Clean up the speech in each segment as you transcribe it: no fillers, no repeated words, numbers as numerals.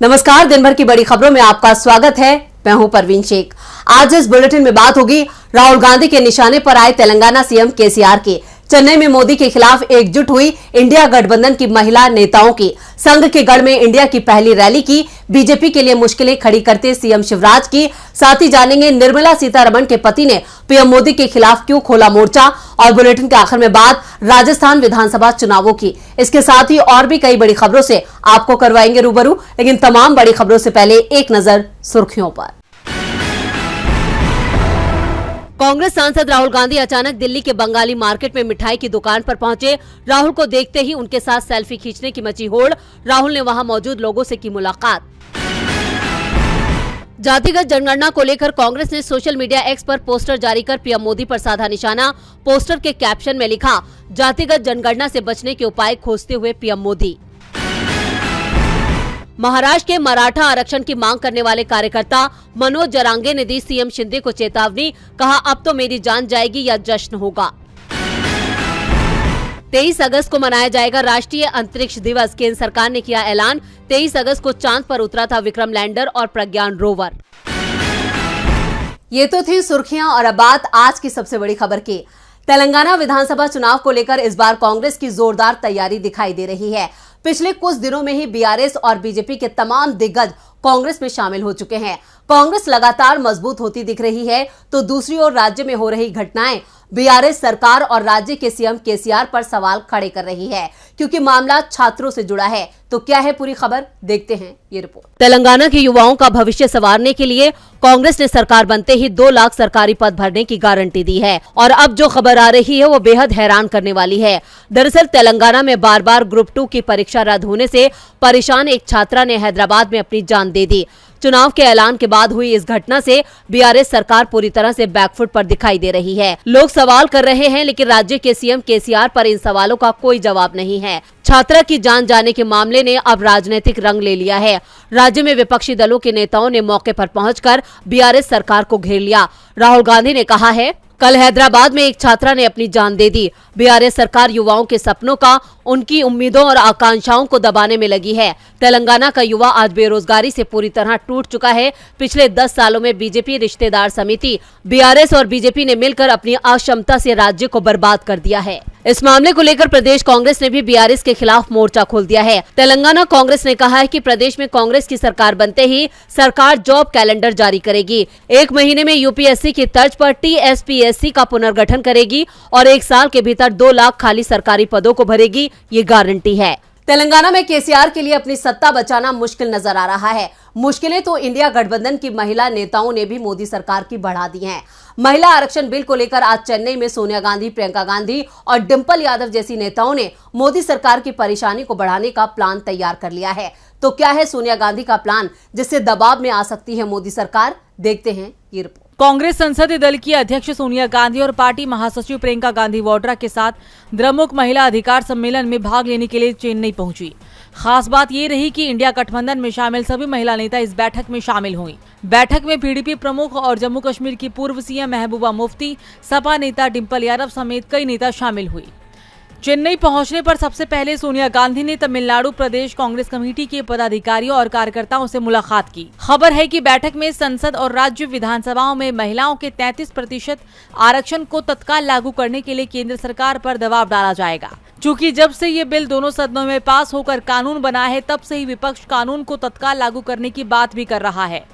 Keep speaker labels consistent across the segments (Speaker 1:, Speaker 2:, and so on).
Speaker 1: नमस्कार, दिन भर की बड़ी खबरों में आपका स्वागत है। मैं हूं परवीन शेख। आज इस बुलेटिन में बात होगी राहुल गांधी के निशाने पर आए तेलंगाना सीएम केसीआर की। चेन्नई में मोदी के खिलाफ एकजुट हुई इंडिया गठबंधन की महिला नेताओं की। संघ के गढ़ में इंडिया की पहली रैली की। बीजेपी के लिए मुश्किलें खड़ी करते सीएम शिवराज की। साथ ही जानेंगे निर्मला सीतारमण के पति ने पीएम मोदी के खिलाफ क्यों खोला मोर्चा। और बुलेटिन के आखिर में बात राजस्थान विधानसभा चुनावों की। इसके साथ ही और भी कई बड़ी खबरों से आपको करवाएंगे रूबरू, लेकिन तमाम बड़ी खबरों से पहले एक नजर सुर्खियों पर। कांग्रेस सांसद राहुल गांधी अचानक दिल्ली के बंगाली मार्केट में मिठाई की दुकान पर पहुंचे। राहुल को देखते ही उनके साथ सेल्फी खींचने की मची होड़। राहुल ने वहां मौजूद लोगों से की मुलाकात। जातिगत जनगणना को लेकर कांग्रेस ने सोशल मीडिया एक्स पर पोस्टर जारी कर पीएम मोदी पर साधा निशाना। पोस्टर के कैप्शन में लिखा, जातिगत जनगणना से बचने के उपाय खोजते हुए पीएम मोदी। महाराष्ट्र के मराठा आरक्षण की मांग करने वाले कार्यकर्ता मनोज जरांगे ने दी सीएम शिंदे को चेतावनी। कहा, अब तो मेरी जान जाएगी या जश्न होगा। 23 अगस्त को मनाया जाएगा राष्ट्रीय अंतरिक्ष दिवस। केंद्र सरकार ने किया ऐलान। 23 अगस्त को चांद पर उतरा था विक्रम लैंडर और प्रज्ञान रोवर। ये तो थी सुर्खियां और अब बात आज की सबसे बड़ी खबर की। तेलंगाना विधानसभा चुनाव को लेकर इस बार कांग्रेस की जोरदार तैयारी दिखाई दे रही है। पिछले कुछ दिनों में ही बीआरएस और बीजेपी के तमाम दिग्गज कांग्रेस में शामिल हो चुके हैं। कांग्रेस लगातार मजबूत होती दिख रही है, तो दूसरी ओर राज्य में हो रही घटनाएं बीआरएस सरकार और राज्य के सीएम केसीआर पर सवाल खड़े कर रही है, क्योंकि मामला छात्रों से जुड़ा है। तो क्या है पूरी खबर, देखते हैं ये रिपोर्ट। तेलंगाना के युवाओं का भविष्य संवारने के लिए कांग्रेस ने सरकार बनते ही 2 लाख सरकारी पद भरने की गारंटी दी है। और अब जो खबर आ रही है वो बेहद हैरान करने वाली है। दरअसल तेलंगाना में बार बार ग्रुप 2 की परीक्षा रद्द होने से परेशान एक छात्रा ने हैदराबाद में अपनी जान दे दी। चुनाव के ऐलान के बाद हुई इस घटना से बीआरएस सरकार पूरी तरह से बैकफुट पर दिखाई दे रही है। लोग सवाल कर रहे हैं, लेकिन राज्य के सीएम केसीआर पर इन सवालों का कोई जवाब नहीं है। छात्रा की जान जाने के मामले ने अब राजनीतिक रंग ले लिया है। राज्य में विपक्षी दलों के नेताओं ने मौके पर पहुंचकर बीआरएस सरकार को घेर लिया। राहुल गांधी ने कहा है, कल हैदराबाद में एक छात्रा ने अपनी जान दे दी। बीआरएस सरकार युवाओं के सपनों का, उनकी उम्मीदों और आकांक्षाओं को दबाने में लगी है। तेलंगाना का युवा आज बेरोजगारी से पूरी तरह टूट चुका है। पिछले 10 सालों में बीजेपी रिश्तेदार समिति, बीआरएस और बीजेपी ने मिलकर अपनी अक्षमता से राज्य को बर्बाद कर दिया है। इस मामले को लेकर प्रदेश कांग्रेस ने भी बीआरएस के खिलाफ मोर्चा खोल दिया है। तेलंगाना कांग्रेस ने कहा है कि प्रदेश में कांग्रेस की सरकार बनते ही सरकार जॉब कैलेंडर जारी करेगी। 1 महीने में यूपीएससी की तर्ज पर टीएसपीएससी का पुनर्गठन करेगी और 1 साल के भीतर 2 लाख खाली सरकारी पदों को भरेगी, ये गारंटी है। तेलंगाना में केसीआर के लिए अपनी सत्ता बचाना मुश्किल नजर आ रहा है। मुश्किलें तो इंडिया गठबंधन की महिला नेताओं ने भी मोदी सरकार की बढ़ा दी हैं। महिला आरक्षण बिल को लेकर आज चेन्नई में सोनिया गांधी, प्रियंका गांधी और डिंपल यादव जैसी नेताओं ने मोदी सरकार की परेशानी को बढ़ाने का प्लान तैयार कर लिया है। तो क्या है सोनिया गांधी का प्लान, जिससे दबाव में आ सकती है मोदी सरकार? देखते हैं ये रिपोर्ट।
Speaker 2: कांग्रेस संसदीय दल की अध्यक्ष सोनिया गांधी और पार्टी महासचिव प्रियंका गांधी वाड्रा के साथ द्रमुक महिला अधिकार सम्मेलन में भाग लेने के लिए चेन्नई पहुंची। खास बात ये रही कि इंडिया गठबंधन में शामिल सभी महिला नेता इस बैठक में शामिल हुई। बैठक में पीडीपी प्रमुख और जम्मू कश्मीर की पूर्व सीएम महबूबा मुफ्ती, सपा नेता डिंपल यादव समेत कई नेता शामिल हुई। चेन्नई पहुंचने पर सबसे पहले सोनिया गांधी ने तमिलनाडु प्रदेश कांग्रेस कमेटी के पदाधिकारियों और कार्यकर्ताओं से मुलाकात की। खबर है कि बैठक में संसद और राज्य विधानसभाओं में महिलाओं के 33% आरक्षण को तत्काल लागू करने के लिए केंद्र सरकार पर दबाव डाला जाएगा। चूंकि जब से ये बिल दोनों सदनों में पास होकर कानून बना है, तब से ही विपक्ष कानून को तत्काल लागू करने की बात भी कर रहा है।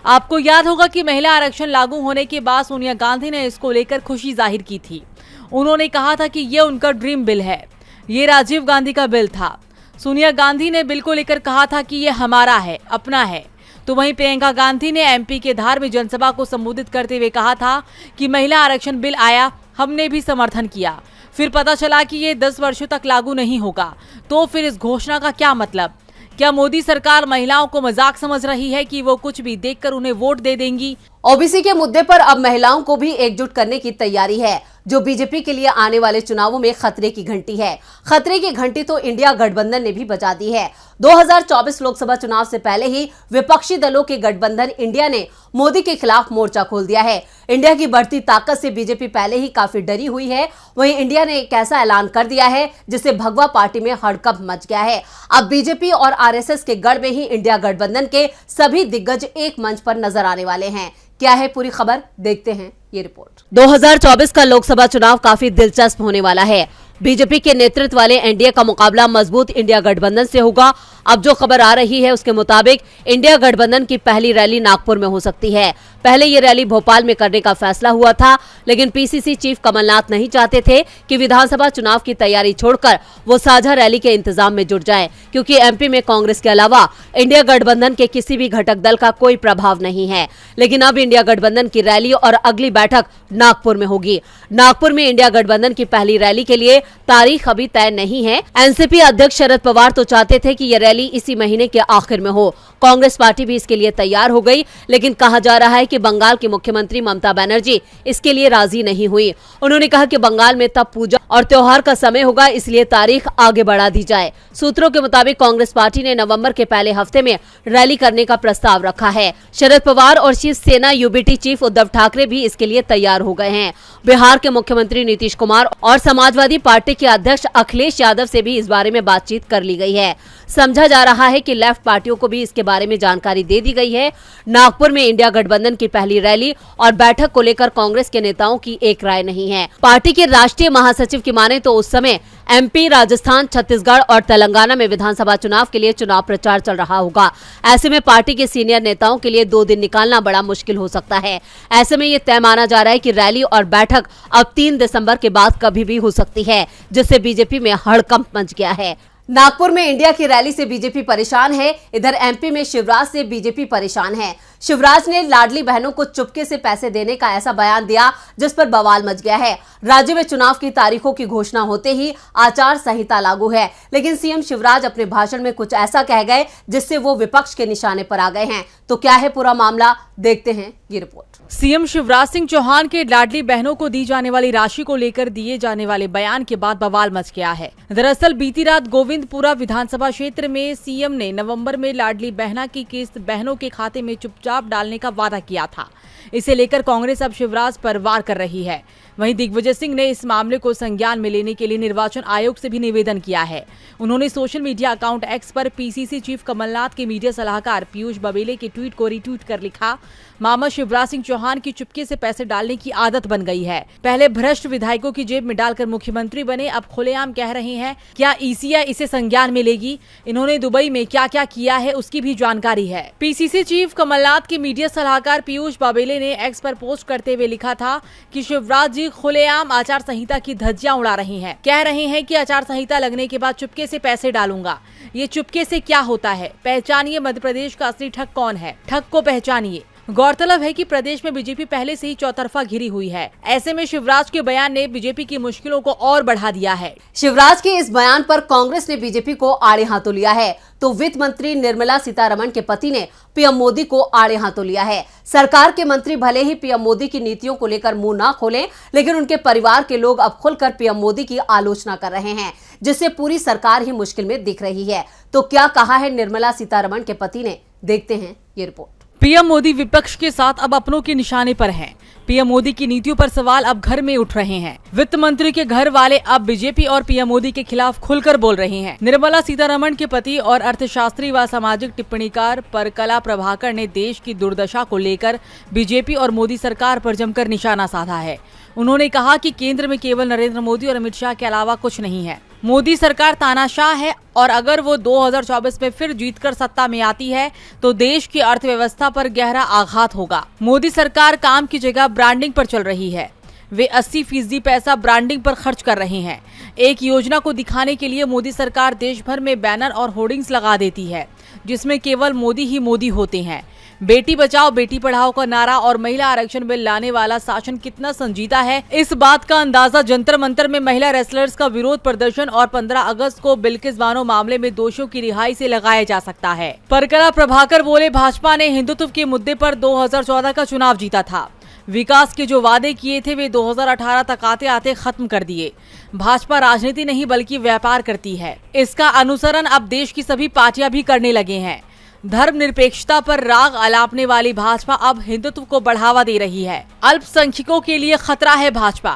Speaker 2: आपको याद होगा कि महिला आरक्षण लागू होने के बाद सोनिया गांधी ने इसको लेकर खुशी जाहिर की थी। उन्होंने कहा था कि ये उनका ड्रीम बिल है, ये राजीव गांधी का बिल था। सोनिया गांधी ने बिल को लेकर कहा था कि ये हमारा है, अपना है। तो वहीं प्रियंका गांधी ने एमपी के धार में जनसभा को संबोधित करते हुए कहा था कि महिला आरक्षण बिल आया, हमने भी समर्थन किया। फिर पता चला कि ये 10 वर्षों तक लागू नहीं होगा। तो फिर इस घोषणा का क्या मतलब? क्या मोदी सरकार महिलाओं को मजाक समझ रही है कि वो कुछ भी देखकर उन्हें वोट दे देंगी?
Speaker 1: ओबीसी के मुद्दे पर अब महिलाओं को भी एकजुट करने की तैयारी है, जो बीजेपी के लिए आने वाले चुनावों में खतरे की घंटी है। खतरे की घंटी तो इंडिया गठबंधन ने भी बजा दी है। 2024 लोकसभा चुनाव से पहले ही विपक्षी दलों के गठबंधन इंडिया ने मोदी के खिलाफ मोर्चा खोल दिया है। इंडिया की बढ़ती ताकत से बीजेपी पहले ही काफी डरी हुई है। वहीं इंडिया ने एक ऐसा ऐलान कर दिया है जिससे भगवा पार्टी में हड़कंप मच गया है। अब बीजेपी और आरएसएस के गढ़ में ही इंडिया गठबंधन के सभी दिग्गज एक मंच पर नजर आने वाले हैं। क्या है पूरी खबर, देखते हैं ये रिपोर्ट। 2024 का लोकसभा चुनाव काफी दिलचस्प होने वाला है। बीजेपी के नेतृत्व वाले एनडीए का मुकाबला मजबूत इंडिया गठबंधन से होगा। अब जो खबर आ रही है उसके मुताबिक इंडिया गठबंधन की पहली रैली नागपुर में हो सकती है। पहले ये रैली भोपाल में करने का फैसला हुआ था, लेकिन पीसीसी चीफ कमलनाथ नहीं चाहते थे कि विधानसभा चुनाव की तैयारी छोड़कर वो साझा रैली के इंतजाम में जुट जाएं, क्योंकि एमपी में कांग्रेस के अलावा इंडिया गठबंधन के किसी भी घटक दल का कोई प्रभाव नहीं है। लेकिन अब इंडिया गठबंधन की रैली और अगली बैठक नागपुर में होगी। नागपुर में इंडिया गठबंधन की पहली रैली के लिए तारीख अभी तय नहीं है। एनसीपी अध्यक्ष शरद पवार तो चाहते थे कि यह रैली इसी महीने के आखिर में हो। कांग्रेस पार्टी भी इसके लिए तैयार हो गई, लेकिन कहा जा रहा है कि बंगाल की मुख्यमंत्री ममता बनर्जी इसके लिए राजी नहीं हुई। उन्होंने कहा कि बंगाल में तब पूजा और त्योहार का समय होगा, इसलिए तारीख आगे बढ़ा दी जाए। सूत्रों के मुताबिक कांग्रेस पार्टी ने नवंबर के पहले हफ्ते में रैली करने का प्रस्ताव रखा है। शरद पवार और शिवसेना यूबीटी चीफ उद्धव ठाकरे भी इसके लिए तैयार हो गए हैं। बिहार के मुख्यमंत्री नीतीश कुमार और समाजवादी पार्टी के अध्यक्ष अखिलेश यादव से भी इस बारे में बातचीत कर ली गई है। समझा जा रहा है कि लेफ्ट पार्टियों को भी इसके बारे में जानकारी दे दी गई है। नागपुर में इंडिया गठबंधन की पहली रैली और बैठक को लेकर कांग्रेस के नेताओं की एक राय नहीं है। पार्टी के राष्ट्रीय महासचिव की माने तो उस समय एमपी, राजस्थान, छत्तीसगढ़ और तेलंगाना में विधानसभा चुनाव के लिए चुनाव प्रचार चल रहा होगा। ऐसे में पार्टी के सीनियर नेताओं के लिए 2 दिन निकालना बड़ा मुश्किल हो सकता है। ऐसे में ये तय माना जा रहा है कि रैली और बैठक अब 3 दिसंबर के बाद कभी भी हो सकती है, जिससे बीजेपी में हड़कंप मच गया है। नागपुर में इंडिया की रैली से बीजेपी परेशान है। इधर एमपी में शिवराज से बीजेपी परेशान है। शिवराज ने लाडली बहनों को चुपके से पैसे देने का ऐसा बयान दिया जिस पर बवाल मच गया है। राज्य में चुनाव की तारीखों की घोषणा होते ही आचार संहिता लागू है, लेकिन सीएम शिवराज अपने भाषण में कुछ ऐसा कह गए जिससे वो विपक्ष के निशाने पर आ गए हैं। तो क्या है पूरा मामला, देखते हैं ये रिपोर्ट।
Speaker 2: सीएम शिवराज सिंह चौहान के लाडली बहनों को दी जाने वाली राशि को लेकर दिए जाने वाले बयान के बाद बवाल मच गया है। दरअसल बीती रात गोविंदपुरा विधानसभा क्षेत्र में सीएम ने नवंबर में लाडली बहना की किस्त बहनों के खाते में चुपचाप डालने का वादा किया था। इसे लेकर कांग्रेस अब शिवराज पर वार कर रही है। वहीं दिग्विजय सिंह ने इस मामले को संज्ञान में लेने के लिए निर्वाचन आयोग से भी निवेदन किया है। उन्होंने सोशल मीडिया अकाउंट एक्स पर पीसीसी चीफ कमलनाथ के मीडिया सलाहकार पीयूष बबेले के ट्वीट को रीट्वीट कर लिखा, मामा शिवराज सिंह चौहान की चुपके से पैसे डालने की आदत बन गई है। पहले भ्रष्ट विधायकों की जेब में डालकर मुख्यमंत्री बने, अब खुलेआम कह रहे हैं क्या ईसीआई इसे संज्ञान में लेगी। इन्होंने दुबई में क्या क्या किया है उसकी भी जानकारी है। पीसीसी चीफ कमलनाथ के मीडिया सलाहकार पीयूष बबेले ने एक्स पर पोस्ट करते हुए लिखा था कि शिवराज जी खुलेआम आचार संहिता की धज्जियां उड़ा रही हैं। कह रहे हैं कि आचार संहिता लगने के बाद चुपके से पैसे डालूंगा। ये चुपके से क्या होता है? पहचानिए मध्य प्रदेश का असली ठग कौन है, ठग को पहचानिए। गौरतलब है कि प्रदेश में बीजेपी पहले से ही चौतरफा घिरी हुई है। ऐसे में शिवराज के बयान ने बीजेपी की मुश्किलों को और बढ़ा दिया है।
Speaker 1: शिवराज के इस बयान पर कांग्रेस ने बीजेपी को आड़े हाथों लिया है, तो वित्त मंत्री निर्मला सीतारमण के पति ने पीएम मोदी को आड़े हाथों लिया है। सरकार के मंत्री भले ही पीएम मोदी की नीतियों को लेकर मुंह ना खोलें, लेकिन उनके परिवार के लोग अब खुलकर पीएम मोदी की आलोचना कर रहे हैं, जिससे पूरी सरकार ही मुश्किल में दिख रही है। तो क्या कहा है निर्मला सीतारमण के पति ने, देखते हैं ये रिपोर्ट।
Speaker 2: पीएम मोदी विपक्ष के साथ अब अपनों के निशाने पर हैं। पीएम मोदी की नीतियों पर सवाल अब घर में उठ रहे हैं। वित्त मंत्री के घर वाले अब बीजेपी और पीएम मोदी के खिलाफ खुलकर बोल रहे हैं। निर्मला सीतारमण के पति और अर्थशास्त्री व सामाजिक टिप्पणीकार परकला प्रभाकर ने देश की दुर्दशा को लेकर बीजेपी और मोदी सरकार पर जमकर निशाना साधा है। उन्होंने कहा कि केंद्र में केवल नरेंद्र मोदी और अमित शाह के अलावा कुछ नहीं है। मोदी सरकार तानाशाह है और अगर वो 2024 में फिर जीतकर सत्ता में आती है तो देश की अर्थव्यवस्था पर गहरा आघात होगा। मोदी सरकार काम की जगह ब्रांडिंग पर चल रही है। वे 80% पैसा ब्रांडिंग पर खर्च कर रहे हैं। एक योजना को दिखाने के लिए मोदी सरकार देश भर में बैनर और होर्डिंग्स लगा देती है जिसमें केवल मोदी ही मोदी होते हैं। बेटी बचाओ बेटी पढ़ाओ का नारा और महिला आरक्षण बिल लाने वाला शासन कितना संजीदा है, इस बात का अंदाजा जंतर मंतर में महिला रेसलर्स का विरोध प्रदर्शन और 15 अगस्त को बिल्किस बानो मामले में दोषियों की रिहाई से लगाया जा सकता है। परकला प्रभाकर बोले, भाजपा ने हिंदुत्व के मुद्दे पर 2014 का चुनाव जीता था। विकास के जो वादे किए थे वे 2018 तक आते आते खत्म कर दिए। भाजपा राजनीति नहीं बल्कि व्यापार करती है। इसका अनुसरण अब देश की सभी पार्टियां भी करने लगे हैं। धर्मनिरपेक्षता पर राग अलापने वाली भाजपा अब हिंदुत्व को बढ़ावा दे रही है। अल्पसंख्यकों के लिए खतरा है भाजपा।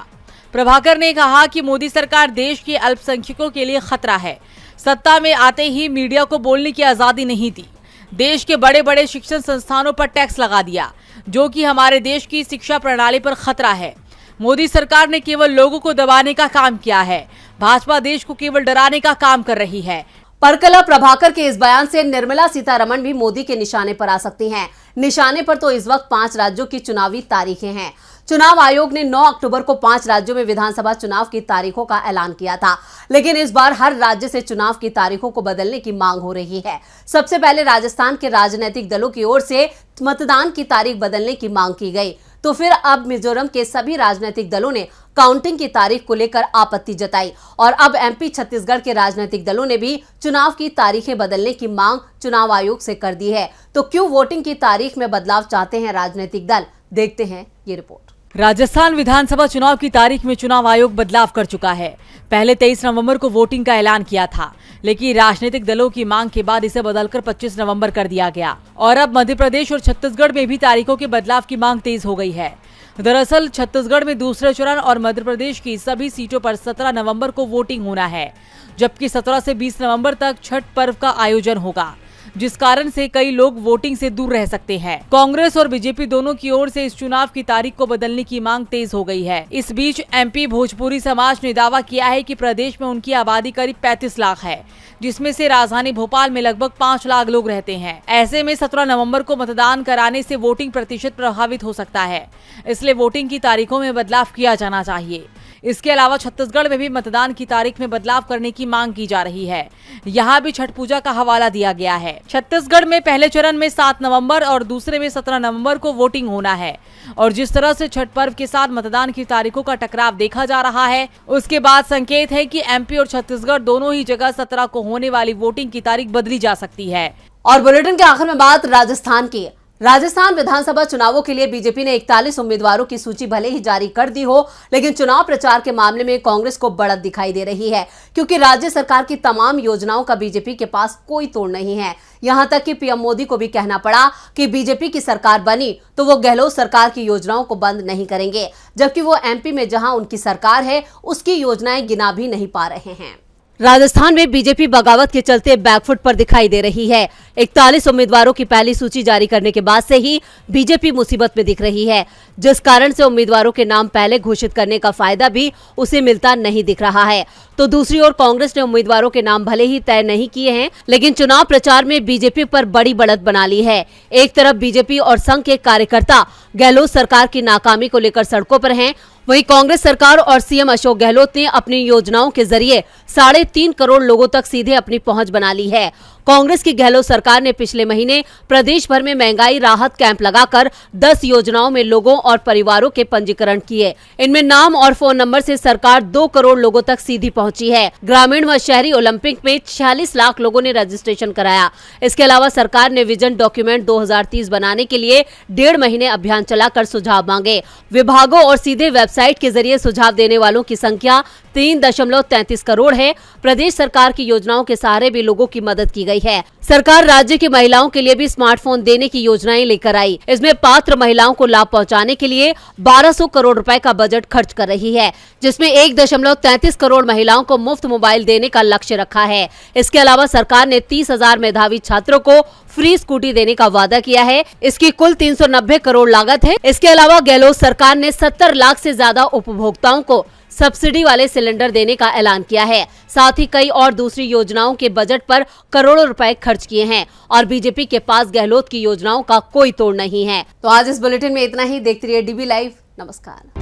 Speaker 2: प्रभाकर ने कहा कि मोदी सरकार देश के अल्पसंख्यकों के लिए खतरा है। सत्ता में आते ही मीडिया को बोलने की आजादी नहीं दी। देश के बड़े बड़े शिक्षण संस्थानों पर टैक्स लगा दिया, जो कि हमारे देश की शिक्षा प्रणाली पर खतरा है। मोदी सरकार ने केवल लोगों को दबाने का काम किया है। भाजपा देश को केवल डराने का काम कर रही है।
Speaker 1: परकला प्रभाकर के इस बयान से निर्मला सीतारमण भी मोदी के निशाने पर आ सकती हैं। निशाने पर तो इस वक्त 5 राज्यों की चुनावी तारीखें हैं। चुनाव आयोग ने 9 अक्टूबर को 5 राज्यों में विधानसभा चुनाव की तारीखों का ऐलान किया था, लेकिन इस बार हर राज्य से चुनाव की तारीखों को बदलने की मांग हो रही है। सबसे पहले राजस्थान के राजनीतिक दलों की ओर से मतदान की तारीख बदलने की मांग की गई, तो फिर अब मिजोरम के सभी राजनीतिक दलों ने काउंटिंग की तारीख को लेकर आपत्ति जताई और अब एमपी छत्तीसगढ़ के राजनीतिक दलों ने भी चुनाव की तारीखें बदलने की मांग चुनाव आयोग से कर दी है। तो क्यों वोटिंग की तारीख में बदलाव चाहते हैं राजनीतिक दल, देखते हैं ये रिपोर्ट।
Speaker 2: राजस्थान विधानसभा चुनाव की तारीख में चुनाव आयोग बदलाव कर चुका है। पहले 23 नवंबर को वोटिंग का ऐलान किया था, लेकिन राजनीतिक दलों की मांग के बाद इसे बदलकर 25 नवंबर कर दिया गया और अब मध्य प्रदेश और छत्तीसगढ़ में भी तारीखों के बदलाव की मांग तेज हो गई है। दरअसल छत्तीसगढ़ में दूसरे चरण और मध्य प्रदेश की सभी सीटों पर 17 नवंबर को वोटिंग होना है, जबकि 17 से 20 नवंबर तक छठ पर्व का आयोजन होगा, जिस कारण से कई लोग वोटिंग से दूर रह सकते हैं। कांग्रेस और बीजेपी दोनों की ओर से इस चुनाव की तारीख को बदलने की मांग तेज हो गई है। इस बीच एमपी भोजपुरी समाज ने दावा किया है कि प्रदेश में उनकी आबादी करीब 35 लाख है, जिसमें से राजधानी भोपाल में लगभग 5 लाख लोग रहते हैं। ऐसे में 17 नवंबर को मतदान कराने से वोटिंग प्रतिशत प्रभावित हो सकता है, इसलिए वोटिंग की तारीखों में बदलाव किया जाना चाहिए। इसके अलावा छत्तीसगढ़ में भी मतदान की तारीख में बदलाव करने की मांग की जा रही है। यहाँ भी छठ पूजा का हवाला दिया गया है। छत्तीसगढ़ में पहले चरण में 7 नवंबर और दूसरे में 17 नवंबर को वोटिंग होना है और जिस तरह से छठ पर्व के साथ मतदान की तारीखों का टकराव देखा जा रहा है, उसके बाद संकेत है कि एमपी और छत्तीसगढ़ दोनों ही जगह 17 को होने वाली वोटिंग की तारीख बदली जा सकती है।
Speaker 1: और बुलेटिन के आखिर में बात राजस्थान की। राजस्थान विधानसभा चुनावों के लिए बीजेपी ने 41 उम्मीदवारों की सूची भले ही जारी कर दी हो, लेकिन चुनाव प्रचार के मामले में कांग्रेस को बढ़त दिखाई दे रही है, क्योंकि राज्य सरकार की तमाम योजनाओं का बीजेपी के पास कोई तोड़ नहीं है। यहां तक कि पीएम मोदी को भी कहना पड़ा कि बीजेपी की सरकार बनी तो वो गहलोत सरकार की योजनाओं को बंद नहीं करेंगे, जबकि वो एमपी में जहां उनकी सरकार है उसकी योजनाएं गिना भी नहीं पा रहे हैं। राजस्थान में बीजेपी बगावत के चलते बैकफुट पर दिखाई दे रही है। 41 उम्मीदवारों की पहली सूची जारी करने के बाद से ही बीजेपी मुसीबत में दिख रही है, जिस कारण से उम्मीदवारों के नाम पहले घोषित करने का फायदा भी उसे मिलता नहीं दिख रहा है। तो दूसरी ओर कांग्रेस ने उम्मीदवारों के नाम भले ही तय नहीं किए हैं, लेकिन चुनाव प्रचार में बीजेपी पर बड़ी बढ़त बना ली है। एक तरफ बीजेपी और संघ के कार्यकर्ता गहलोत सरकार की नाकामी को लेकर सड़कों पर हैं, वहीं कांग्रेस सरकार और सीएम अशोक गहलोत ने अपनी योजनाओं के जरिए 3.5 करोड़ लोगों तक सीधे अपनी पहुंच बना ली है। कांग्रेस की गहलोत सरकार ने पिछले महीने प्रदेश भर में महंगाई राहत कैंप लगाकर 10 योजनाओं में लोगों और परिवारों के पंजीकरण किए। इनमें नाम और फोन नंबर से सरकार 2 करोड़ लोगों तक सीधी पहुंची है। ग्रामीण व शहरी ओलंपिक में 46 लाख लोगों ने रजिस्ट्रेशन कराया। इसके अलावा सरकार ने विजन डॉक्यूमेंट 2030 बनाने के लिए 1.5 महीने अभियान चलाकर सुझाव मांगे। विभागों और सीधे वेबसाइट के जरिए सुझाव देने वालों की संख्या 3.33 करोड़ है। प्रदेश सरकार की योजनाओं के सहारे भी लोगों की मदद की गई है। सरकार राज्य की महिलाओं के लिए भी स्मार्टफोन देने की योजनाएं लेकर आई। इसमें पात्र महिलाओं को लाभ पहुंचाने के लिए 1200 करोड़ रुपए का बजट खर्च कर रही है, जिसमें 1.33 करोड़ महिलाओं को मुफ्त मोबाइल देने का लक्ष्य रखा है। इसके अलावा सरकार ने 30,000 मेधावी छात्रों को फ्री स्कूटी देने का वादा किया है। इसकी कुल 390 करोड़ लागत है। इसके अलावा गहलोत सरकार ने 70 लाख से ज्यादा उपभोक्ताओं को सब्सिडी वाले सिलेंडर देने का ऐलान किया है। साथ ही कई और दूसरी योजनाओं के बजट पर करोड़ों रुपए खर्च किए हैं और बीजेपी के पास गहलोत की योजनाओं का कोई तोड़ नहीं है। तो आज इस बुलेटिन में इतना ही। देखते रहिए डीबी लाइव। नमस्कार।